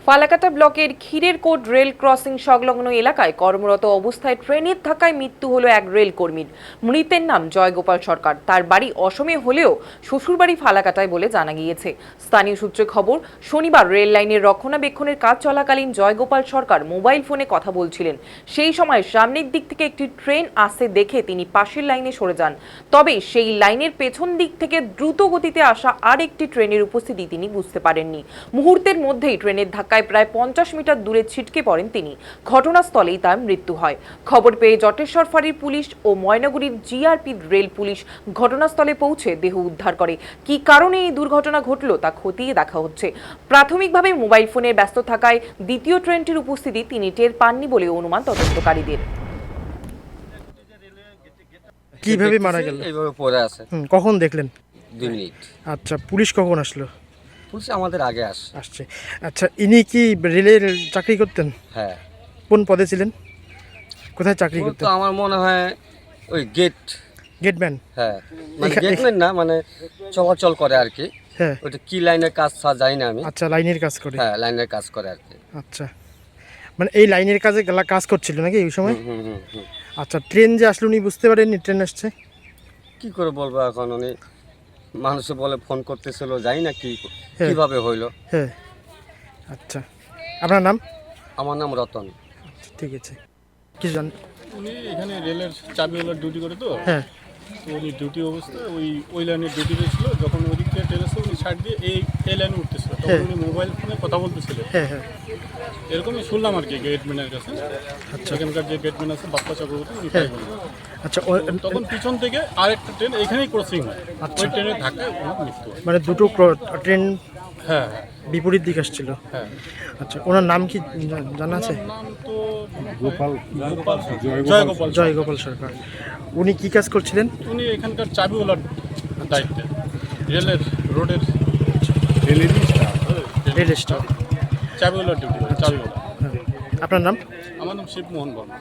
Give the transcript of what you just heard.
ফালাকাটা ব্লকের ক্ষীরেরকোট rail crossing সংলগ্ন এলাকায় কর্মরত অবস্থায় ট্রেনের ধাক্কায় মৃত্যু হলো এক রেল কর্মীর। মৃতের নাম জয়গোপাল সরকার। তার বাড়ি অসমে হলেও শ্বশুরবাড়ি ফালাকাটায় বলে জানা গিয়েছে। স্থানীয় সূত্রে খবর, শনিবার রেল লাইনের রক্ষণাবেক্ষণের কাজ চলাকালীন জয়গোপাল সরকার মোবাইল ফোনে কথা বলছিলেন। সেই সময় সামনের দিক থেকে একটি ট্রেন আসতে দেখে তিনি পাশের লাইনে সরে যান। তবে সেই লাইনের পেছন দিক থেকে দ্রুত গতিতে আসা আরেকটি ট্রেনের উপস্থিতি তিনি বুঝতে পারেননি। মুহূর্তের মধ্যেই ট্রেনের ধাক্কায় প্রায় 50 মিটার দূরে ছিটকে পড়েন তিনি। ঘটনাস্থলেই তার মৃত্যু হয়। খবর পেয়ে জটেশ্বর ফাঁড়ির পুলিশ ও ময়নাগুড়ির জিআরপি রেল পুলিশ ঘটনাস্থলে পৌঁছে দেহ উদ্ধার করে। কী কারণে এই দুর্ঘটনা ঘটল তা খতিয়ে দেখা হচ্ছে। প্রাথমিকভাবে মোবাইল ফোনে ব্যস্ত থাকায় দ্বিতীয় ট্রেনটির উপস্থিতি তিনি টের পাননি বলে অনুমান তদন্তকারীদের। কিভাবে মারা গেল? এইভাবে পড়ে আছে। কখন দেখলেন? 2 মিনিট। আচ্ছা, পুলিশ কখন আসলো? পুলিশ আমাদের আগে আসছে। আচ্ছা, ইনি কি রেলের চাকরি করতেন? হ্যাঁ। কোন পদে ছিলেন? কোথায় চাকরি ও করতেন? তো আমার মনে হয় ওই গেটম্যান। হ্যাঁ, মানে গেটম্যান না, মানে চলাচল করে আর কি। হ্যাঁ। ওইটা কি লাইনের কাজ জানি না আমি। আচ্ছা, লাইনের কাজ করে। হ্যাঁ, লাইনের কাজ করে আর কি। আচ্ছা, মানে এই লাইনের কাজ করছিল নাকি এই সময়? হুম। আচ্ছা, ট্রেন যে আসলো উনি বুঝতে পারেননি ট্রেন আসছে? কি করে বলবো এখন, উনি মানুষে বলে ফোন করতেছিল, জানি না হ্যাঁ। কিভাবে হইলো। হ্যাঁ। আচ্ছা, আপনার নাম? আমার নাম রতন। ঠিক আছে, কি জান? উনি এখানে রেলের চাবিওয়ালার ডিউটি করে তো। হ্যাঁ। তো উনি ডিউটি অবস্থায় ওই লাইনের ডিউটিতে ছিল। যখন ওই দিক থেকে ট্রেন আসছে উনি সাইড দিয়ে এই লাইনে উঠতেছিল, তখন হ্যাঁ। উনি মোবাইল ফোনে কথা বলতেছিলেন। হ্যাঁ হ্যাঁ। এরকমই শুনলাম আর কি গেটম্যানের কাছে। আচ্ছা। এখানকার যে গেটম্যান আছে বাপ্পা চক্রবর্তী, উনি তাই বললেন। আচ্ছা, তখন পিছন থেকে আরেকটা ট্রেন এখানেই ক্রসিং হয়। আচ্ছা। ওই ট্রেনের ধাক্কায় ওনার মৃত্যু হয়। মানে দুটো ট্রেন হ্যাঁ বিপরীত দিকে আসছিল। হ্যাঁ। আচ্ছা, ওনার নাম কি জানা আছে? ওনার নাম তো জয়গোপাল। জয়গোপাল সরকার। উনি কি কাজ করছিলেন? উনি এখানকার চাবিওয়ালার দায়িত্বে, রোডের রেল স্টাফ। চাবিওয়ালার ডিউটি, চাবিওয়ালা। হ্যাঁ। আপনার নাম? আমার নাম শিবমোহন বর্মা।